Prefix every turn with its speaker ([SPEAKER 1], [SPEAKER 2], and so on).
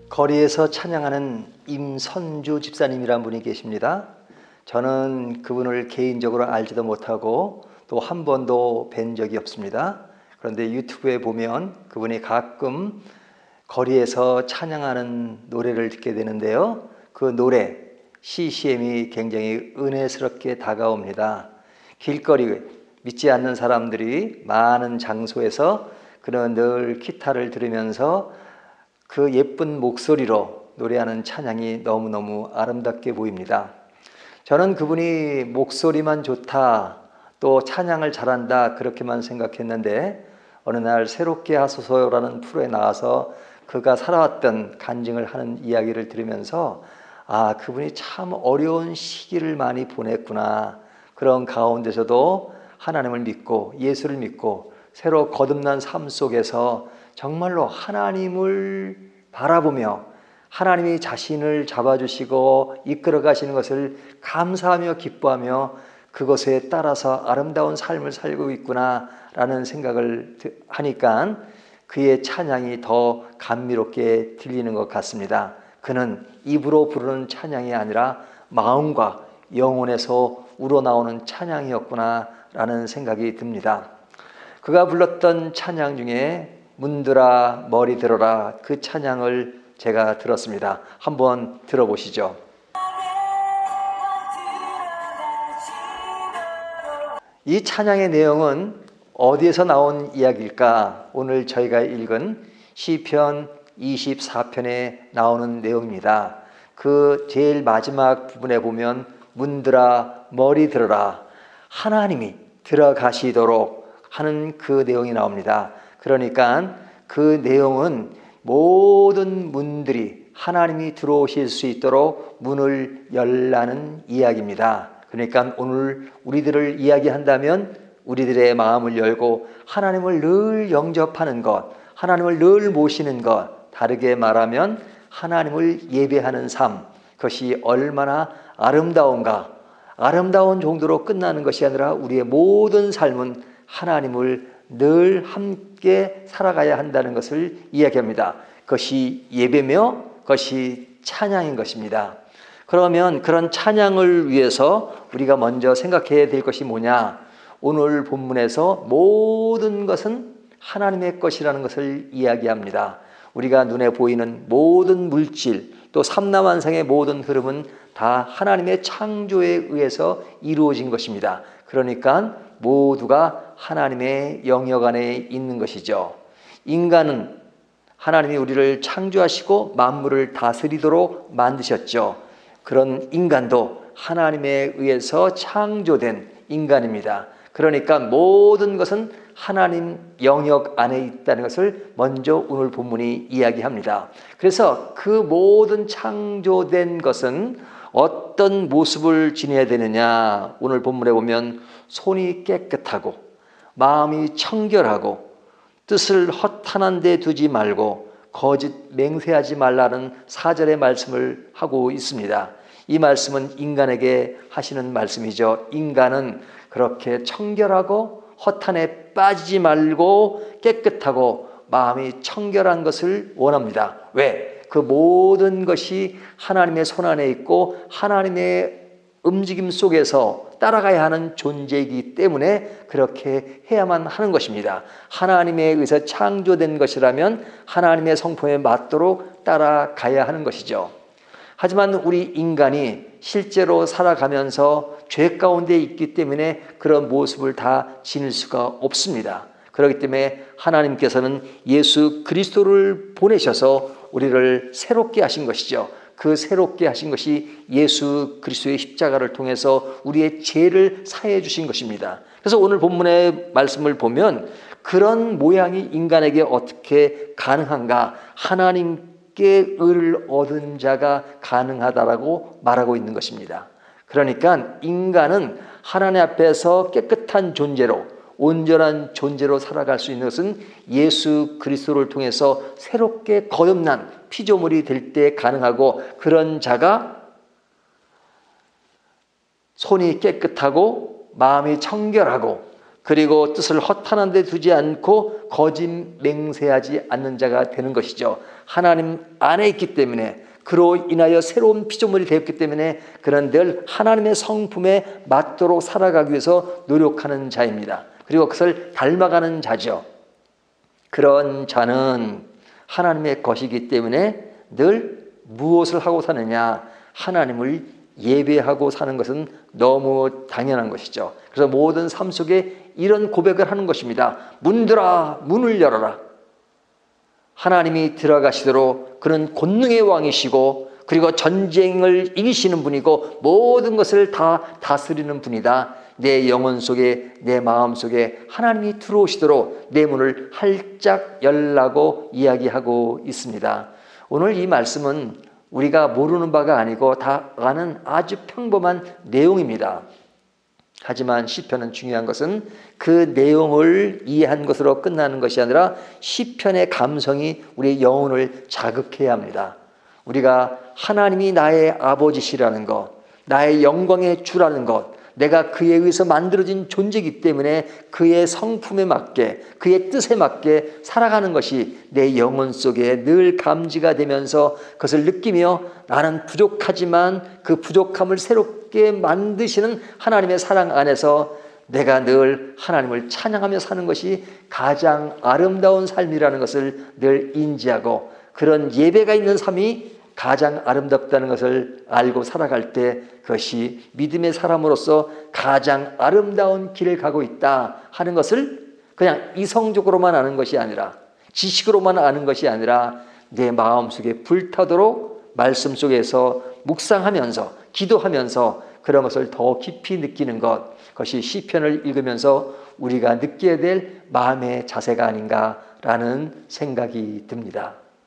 [SPEAKER 1] 거리에서 찬양하는 임선주 집사님이라는 분이 계십니다. 저는 그분을 개인적으로 알지도 못하고 또 한 번도 뵌 적이 없습니다. 그런데 유튜브에 보면 그분이 가끔 거리에서 찬양하는 노래를 듣게 되는데요. 그 노래 CCM이 굉장히 은혜스럽게 다가옵니다. 길거리 믿지 않는 사람들이 많은 장소에서 그는 늘 기타를 들으면서 그 예쁜 목소리로 노래하는 찬양이 너무너무 아름답게 보입니다. 저는 그분이 목소리만 좋다, 또 찬양을 잘한다 그렇게만 생각했는데 어느 날 새롭게 하소서라는 프로에 나와서 그가 살아왔던 간증을 하는 이야기를 들으면서 그분이 참 어려운 시기를 많이 보냈구나. 그런 가운데서도 하나님을 믿고 예수를 믿고 새로 거듭난 삶 속에서 정말로 하나님을 바라보며 하나님이 자신을 잡아주시고 이끌어 가시는 것을 감사하며 기뻐하며 그것에 따라서 아름다운 삶을 살고 있구나라는 생각을 하니까 그의 찬양이 더 감미롭게 들리는 것 같습니다. 그는 입으로 부르는 찬양이 아니라 마음과 영혼에서 우러나오는 찬양이었구나라는 생각이 듭니다. 그가 불렀던 찬양 중에 문들아 머리 들어라, 그 찬양을 제가 들었습니다. 한번 들어보시죠. 이 찬양의 내용은 어디에서 나온 이야기일까? 오늘 저희가 읽은 시편 24편에 나오는 내용입니다. 그 제일 마지막 부분에 보면 문들아 머리 들어라, 하나님이 들어가시도록 하는 그 내용이 나옵니다. 그러니까 그 내용은 모든 문들이 하나님이 들어오실 수 있도록 문을 열라는 이야기입니다. 그러니까 오늘 우리들을 이야기한다면 우리들의 마음을 열고 하나님을 늘 영접하는 것, 하나님을 늘 모시는 것, 다르게 말하면 하나님을 예배하는 삶, 그것이 얼마나 아름다운가. 아름다운 정도로 끝나는 것이 아니라 우리의 모든 삶은 하나님을 늘 함께 살아가야 한다는 것을 이야기합니다. 그것이 예배며 그것이 찬양인 것입니다. 그러면 그런 찬양을 위해서 우리가 먼저 생각해야 될 것이 뭐냐? 오늘 본문에서 모든 것은 하나님의 것이라는 것을 이야기합니다. 우리가 눈에 보이는 모든 물질, 또 삼라만상의 모든 흐름은 다 하나님의 창조에 의해서 이루어진 것입니다. 그러니까 모두가 하나님의 영역 안에 있는 것이죠. 인간은 하나님이 우리를 창조하시고 만물을 다스리도록 만드셨죠. 그런 인간도 하나님에 의해서 창조된 인간입니다. 그러니까 모든 것은 하나님 영역 안에 있다는 것을 먼저 오늘 본문이 이야기합니다. 그래서 그 모든 창조된 것은 어떤 모습을 지녀야 되느냐? 오늘 본문에 보면 손이 깨끗하고 마음이 청결하고 뜻을 허탄한 데 두지 말고 거짓 맹세하지 말라는 4절의 말씀을 하고 있습니다. 이 말씀은 인간에게 하시는 말씀이죠. 인간은 그렇게 청결하고 허탄에 빠지지 말고 깨끗하고 마음이 청결한 것을 원합니다. 왜? 그 모든 것이 하나님의 손안에 있고 하나님의 움직임 속에서 따라가야 하는 존재이기 때문에 그렇게 해야만 하는 것입니다. 하나님에 의해서 창조된 것이라면 하나님의 성품에 맞도록 따라가야 하는 것이죠. 하지만 우리 인간이 실제로 살아가면서 죄 가운데 있기 때문에 그런 모습을 다 지닐 수가 없습니다. 그렇기 때문에 하나님께서는 예수 그리스도를 보내셔서 우리를 새롭게 하신 것이죠. 그 새롭게 하신 것이 예수 그리스도의 십자가를 통해서 우리의 죄를 사해 주신 것입니다. 그래서 오늘 본문의 말씀을 보면 그런 모양이 인간에게 어떻게 가능한가? 하나님께 의를 얻은 자가 가능하다라고 말하고 있는 것입니다. 그러니까 인간은 하나님 앞에서 깨끗한 존재로, 온전한 존재로 살아갈 수 있는 것은 예수 그리스도를 통해서 새롭게 거듭난 피조물이 될 때 가능하고, 그런 자가 손이 깨끗하고 마음이 청결하고 그리고 뜻을 허탄한 데 두지 않고 거짓 맹세하지 않는 자가 되는 것이죠. 하나님 안에 있기 때문에, 그로 인하여 새로운 피조물이 되었기 때문에 그는 늘 하나님의 성품에 맞도록 살아가기 위해서 노력하는 자입니다. 그리고 그것을 닮아가는 자죠. 그런 자는 하나님의 것이기 때문에 늘 무엇을 하고 사느냐? 하나님을 예배하고 사는 것은 너무 당연한 것이죠. 그래서 모든 삶 속에 이런 고백을 하는 것입니다. 문들아, 문을 열어라. 하나님이 들어가시도록, 그는 권능의 왕이시고 그리고 전쟁을 이기시는 분이고 모든 것을 다 다스리는 분이다. 내 영혼 속에, 내 마음 속에 하나님이 들어오시도록 내 문을 활짝 열라고 이야기하고 있습니다. 오늘 이 말씀은 우리가 모르는 바가 아니고 다 아는 아주 평범한 내용입니다. 하지만 시편은 중요한 것은 그 내용을 이해한 것으로 끝나는 것이 아니라 시편의 감성이 우리의 영혼을 자극해야 합니다. 우리가 하나님이 나의 아버지시라는 것, 나의 영광의 주라는 것, 내가 그에 의해서 만들어진 존재이기 때문에 그의 성품에 맞게, 그의 뜻에 맞게 살아가는 것이 내 영혼 속에 늘 감지가 되면서 그것을 느끼며 나는 부족하지만 그 부족함을 새롭게 만드시는 하나님의 사랑 안에서 내가 늘 하나님을 찬양하며 사는 것이 가장 아름다운 삶이라는 것을 늘 인지하고, 그런 예배가 있는 삶이 가장 아름답다는 것을 알고 살아갈 때 그것이 믿음의 사람으로서 가장 아름다운 길을 가고 있다 하는 것을 그냥 이성적으로만 아는 것이 아니라, 지식으로만 아는 것이 아니라 내 마음속에 불타도록 말씀 속에서 묵상하면서 기도하면서 그런 것을 더 깊이 느끼는 것, 그것이 시편을 읽으면서 우리가 느껴야 될 마음의 자세가 아닌가라는 생각이 듭니다.